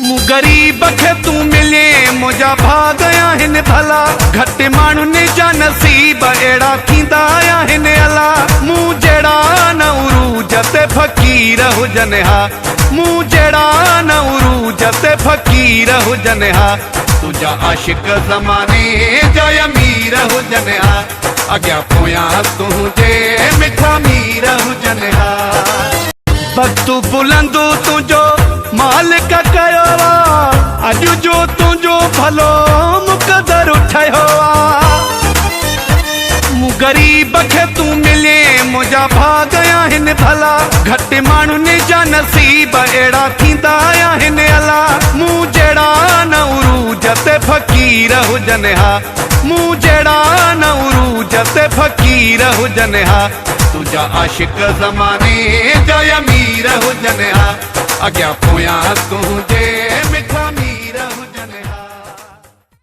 मूं गरीब खे तू मिले मुंहिंजा भाग आहिनि भला घटि माण्हुनि जा नसीब अहिड़ा थींदा आहिनि अला मूं जहिड़ा न उरूज ते फ़क़ीर हुजनि हा मूं जहिड़ा न उरूज ते फ़क़ीर हुजनि हा तुंहिंजा आशिक़ ज़माने जा अमीर हुजनि हा अॻियां पोयां तुंहिंजे मिठा मीर हुजनि हा वक़्तु बुलंदो तुंहिंजो मालिक कयो आहे अॼु जो तुंहिंजो भलो मुक़दर ठहियो आहे मूं गरीब खे तू मिले मुंहिंजा भाग आहिनि भला घटि माण्हुनि जा नसीब अहिड़ा थींदा आहिनि अला मूं जहिड़ा न उरूज ते फ़क़ीर हुजनि हा मूं जहिड़ा न उरूज ते फ़क़ीर हुजनि हा तुंहिंजा आशिक़ ज़माने जा अमीर हुजनि हा अॻियां पोयां तुंहिंजे